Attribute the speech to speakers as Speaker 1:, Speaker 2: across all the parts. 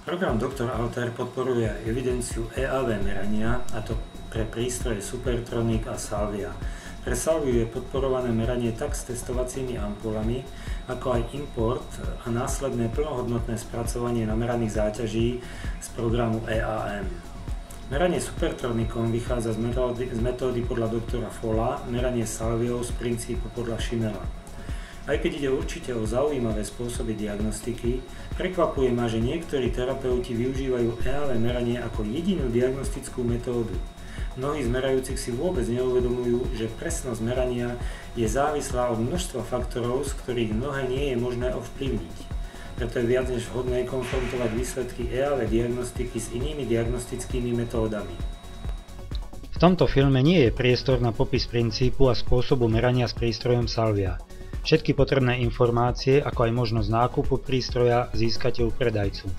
Speaker 1: Program Dr. Altair podporuje evidenciu EAV merania, a to pre prístroje Supertronic a Salvia. Pre Salviu je podporované meranie tak s testovacími ampulami, ako aj import a následné plnohodnotné spracovanie nameraných záťaží z programu EAM. Meranie Supertronicom vychádza z metódy podľa doktora Folla, meranie Salviou z princípu podľa Schimela. Aj keď ide určite o zaujímavé spôsoby diagnostiky, prekvapuje ma, že niektorí terapeuti využívajú EAV meranie ako jedinú diagnostickú metódu. Mnohí z merajúcich si vôbec neuvedomujú, že presnosť merania je závislá od množstva faktorov, z ktorých mnohé nie je možné ovplyvniť. Preto je viac než vhodné konfrontovať výsledky EAV diagnostiky s inými diagnostickými metódami.
Speaker 2: V tomto filme nie je priestor na popis princípu a spôsobu merania s prístrojom Salvia. Všetky potrebné informácie, ako aj možnosť nákupu prístroja, získate u predajcu.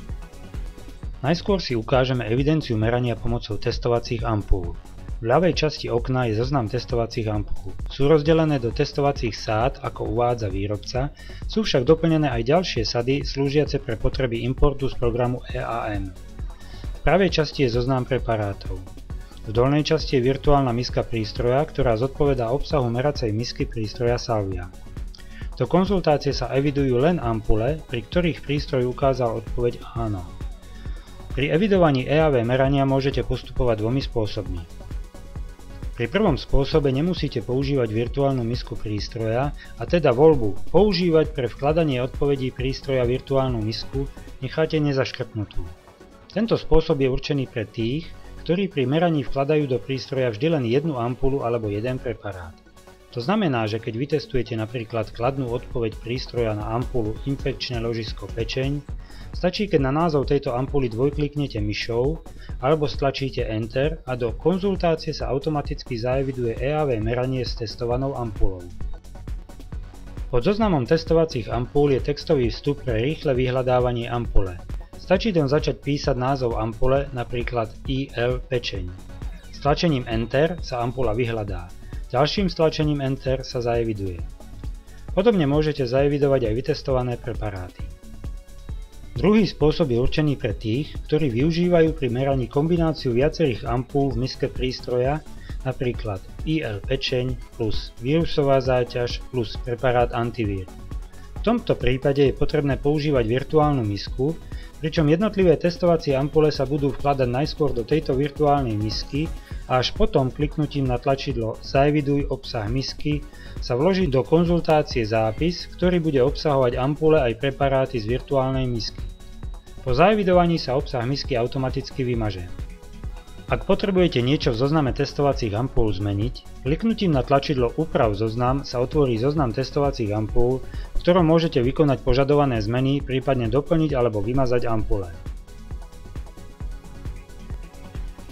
Speaker 2: Najskôr si ukážeme evidenciu merania pomocou testovacích ampúl. V ľavej časti okna je zoznam testovacích ampúl. Sú rozdelené do testovacích sád, ako uvádza výrobca, sú však doplnené aj ďalšie sady slúžiace pre potreby importu z programu EAM. V pravej časti je zoznam preparátov. V dolnej časti je virtuálna miska prístroja, ktorá zodpovedá obsahu meracej misky prístroja Salvia. Do konzultácie sa evidujú len ampule, pri ktorých prístroj ukázal odpoveď áno. Pri evidovaní EAV merania môžete postupovať dvomi spôsobmi. Pri prvom spôsobe nemusíte používať virtuálnu misku prístroja, a teda voľbu používať pre vkladanie odpovedí prístroja virtuálnu misku necháte nezaškrtnutú. Tento spôsob je určený pre tých, ktorí pri meraní vkladajú do prístroja vždy len jednu ampulu alebo jeden preparát. To znamená, že keď vytestujete napríklad kladnú odpoveď prístroja na ampulu infekčné ložisko pečeň, stačí, keď na názov tejto ampuly dvojkliknete myšou alebo stlačíte Enter a do konzultácie sa automaticky zaeviduje EAV meranie s testovanou ampulou. Pod zoznamom testovacích ampúl je textový vstup pre rýchle vyhľadávanie ampule. Stačí len začať písať názov ampule, napríklad IL pečeň. Stlačením Enter sa ampula vyhľadá. Ďalším stlačením Enter sa zaeviduje. Podobne môžete zaevidovať aj vytestované preparáty. Druhý spôsob je určený pre tých, ktorí využívajú pri meraní kombináciu viacerých ampúl v miske prístroja, napríklad IL pečeň plus vírusová záťaž plus preparát antivír. V tomto prípade je potrebné používať virtuálnu misku, pričom jednotlivé testovacie ampule sa budú vkladať najskôr do tejto virtuálnej misky a až potom kliknutím na tlačidlo Zaeviduj obsah misky sa vloží do konzultácie zápis, ktorý bude obsahovať ampule aj preparáty z virtuálnej misky. Po zaevidovaní sa obsah misky automaticky vymaže. Ak potrebujete niečo v zozname testovacích ampúl zmeniť, kliknutím na tlačidlo Uprav zoznam sa otvorí zoznam testovacích ampúl, v ktorom môžete vykonať požadované zmeny, prípadne doplniť alebo vymazať ampule.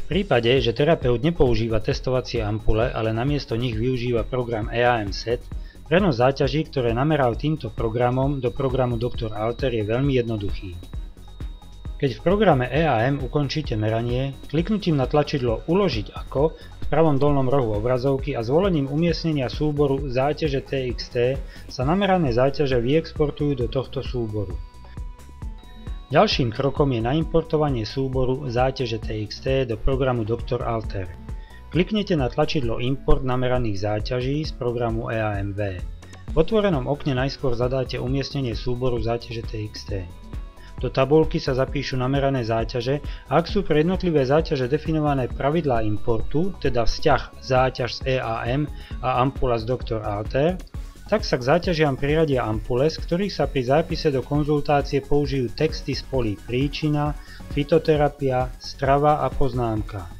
Speaker 2: V prípade, že terapeut nepoužíva testovacie ampule, ale namiesto nich využíva program EAM Set, prenos záťaží, ktoré nameral týmto programom do programu Dr. Altair je veľmi jednoduchý. Keď v programe EAM ukončíte meranie, kliknutím na tlačidlo Uložiť ako v pravom dolnom rohu obrazovky a zvolením umiestnenia súboru záťaže TXT sa namerané záťaže vyexportujú do tohto súboru. Ďalším krokom je naimportovanie súboru záťaže TXT do programu Dr. Altair. Kliknete na tlačidlo Import nameraných záťaží z programu EAMV. V otvorenom okne najskôr zadáte umiestnenie súboru záťaže TXT. Do tabuľky sa zapíšu namerané záťaže a ak sú pre jednotlivé záťaže definované pravidlá importu, teda vzťah záťaž z EAM a ampula z Dr. Altair, tak sa k záťažiam priradia ampule, z ktorých sa pri zápise do konzultácie použijú texty z polí príčina, fitoterapia, strava a poznámka.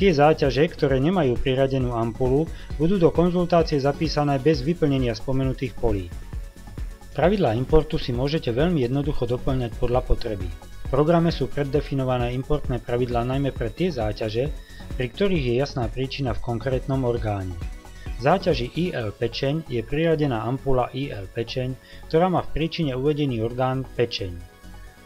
Speaker 2: Tie záťaže, ktoré nemajú priradenú ampulu, budú do konzultácie zapísané bez vyplnenia spomenutých polí. Pravidlá importu si môžete veľmi jednoducho doplňať podľa potreby. V programe sú preddefinované importné pravidlá najmä pre tie záťaže, pri ktorých je jasná príčina v konkrétnom orgáne. V záťaži IL pečeň je priradená ampula IL pečeň, ktorá má v príčine uvedený orgán pečeň.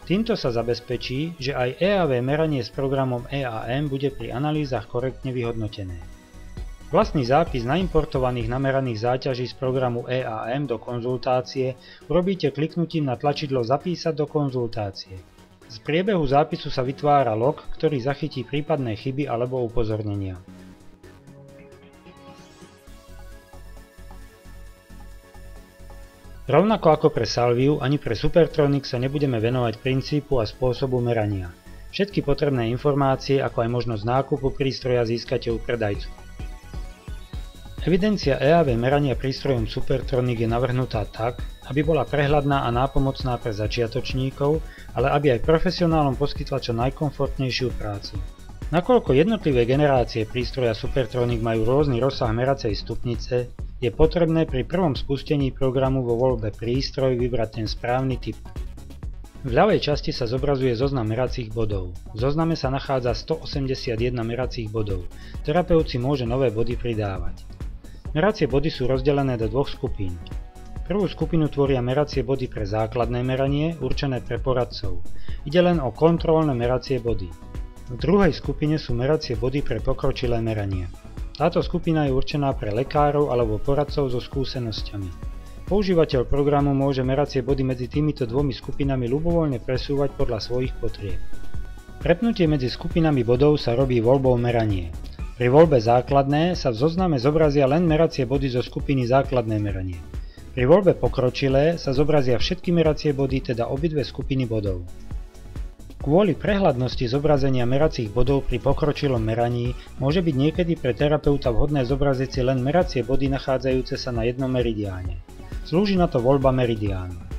Speaker 2: Týmto sa zabezpečí, že aj EAV meranie s programom EAM bude pri analýzach korektne vyhodnotené. Vlastný zápis naimportovaných nameraných záťaží z programu EAM do konzultácie urobíte kliknutím na tlačidlo Zapísať do konzultácie. Z priebehu zápisu sa vytvára log, ktorý zachytí prípadné chyby alebo upozornenia. Rovnako ako pre Salviu, ani pre Supertronic sa nebudeme venovať princípu a spôsobu merania. Všetky potrebné informácie, ako aj možnosť nákupu prístroja získate u predajcu. Evidencia EAV merania prístrojom Supertronic je navrhnutá tak, aby bola prehľadná a nápomocná pre začiatočníkov, ale aby aj profesionálom poskytla čo najkomfortnejšiu prácu. Nakoľko jednotlivé generácie prístroja Supertronic majú rôzny rozsah meracej stupnice, je potrebné pri prvom spustení programu vo voľbe prístroj vybrať ten správny typ. V ľavej časti sa zobrazuje zoznam meracích bodov. V zozname sa nachádza 181 meracích bodov. Terapeut si môže nové body pridávať. Meracie body sú rozdelené do dvoch skupín. Prvú skupinu tvoria meracie body pre základné meranie, určené pre poradcov. Ide len o kontrolné meracie body. V druhej skupine sú meracie body pre pokročilé meranie. Táto skupina je určená pre lekárov alebo poradcov so skúsenosťami. Používateľ programu môže meracie body medzi týmito dvomi skupinami ľubovoľne presúvať podľa svojich potrieb. Prepnutie medzi skupinami bodov sa robí voľbou meranie. Pri voľbe základné sa v zozname zobrazia len meracie body zo skupiny základné meranie. Pri voľbe pokročilé sa zobrazia všetky meracie body, teda obidve skupiny bodov. Kvôli prehľadnosti zobrazenia meracích bodov pri pokročilom meraní môže byť niekedy pre terapeuta vhodné zobraziť si len meracie body nachádzajúce sa na jednom meridiáne. Slúži na to voľba meridiánu.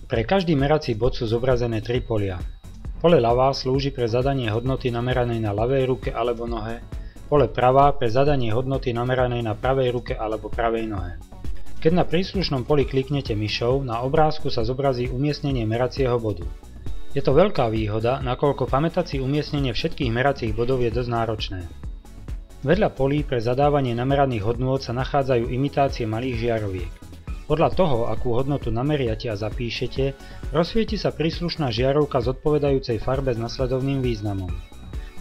Speaker 2: Pre každý merací bod sú zobrazené 3 polia. Pole ľavá slúži pre zadanie hodnoty nameranej na ľavej ruke alebo nohe, pole pravá pre zadanie hodnoty nameranej na pravej ruke alebo pravej nohe. Keď na príslušnom poli kliknete myšou, na obrázku sa zobrazí umiestnenie meracieho bodu. Je to veľká výhoda, nakoľko pamätať si umiestnenie všetkých meracích bodov je dosť náročné. Vedľa polí pre zadávanie nameraných hodnôt sa nachádzajú imitácie malých žiaroviek. Podľa toho, akú hodnotu nameriate a zapíšete, rozsvieti sa príslušná žiarovka zodpovedajúcej farbe s nasledovným významom.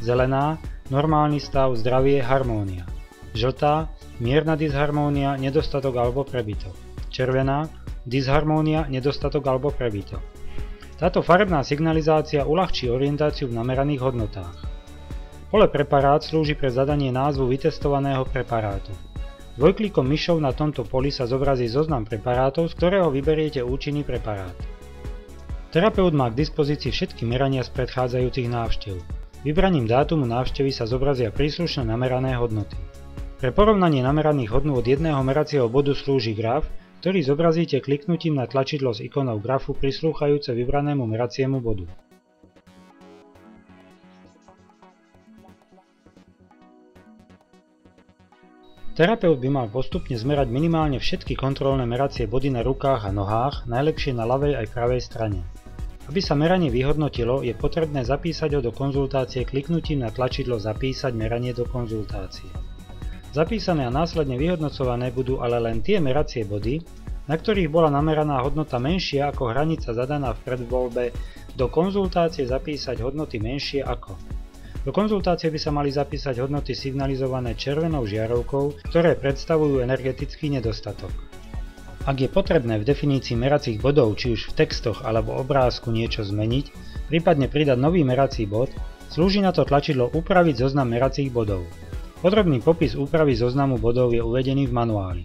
Speaker 2: Zelená – normálny stav, zdravie, harmónia. Žltá – mierna disharmónia, nedostatok alebo prebytok. Červená – disharmónia, nedostatok alebo prebytok. Táto farebná signalizácia uľahčí orientáciu v nameraných hodnotách. Pole preparát slúži pre zadanie názvu vytestovaného preparátu. Dvojklikom myšou na tomto poli sa zobrazí zoznam preparátov, z ktorého vyberiete účinný preparát. Terapeut má k dispozícii všetky merania z predchádzajúcich návštev. Vybraním dátumu návštevy sa zobrazia príslušné namerané hodnoty. Pre porovnanie nameraných hodnôt od jedného meracieho bodu slúži graf, ktorý zobrazíte kliknutím na tlačidlo s ikonou grafu prislúchajúce vybranému meraciemu bodu. Terapeut by mal postupne zmerať minimálne všetky kontrolné meracie body na rukách a nohách, najlepšie na ľavej aj pravej strane. Aby sa meranie vyhodnotilo, je potrebné zapísať ho do konzultácie kliknutím na tlačidlo Zapísať meranie do konzultácie. Zapísané a následne vyhodnocované budú ale len tie meracie body, na ktorých bola nameraná hodnota menšia ako hranica zadaná v predvoľbe do konzultácie zapísať hodnoty menšie ako. Do konzultácie by sa mali zapísať hodnoty signalizované červenou žiarovkou, ktoré predstavujú energetický nedostatok. Ak je potrebné v definícii meracích bodov či už v textoch alebo obrázku niečo zmeniť, prípadne pridať nový merací bod, slúži na to tlačidlo Upraviť zoznam meracích bodov. Podrobný popis úpravy zoznamu bodov je uvedený v manuáli.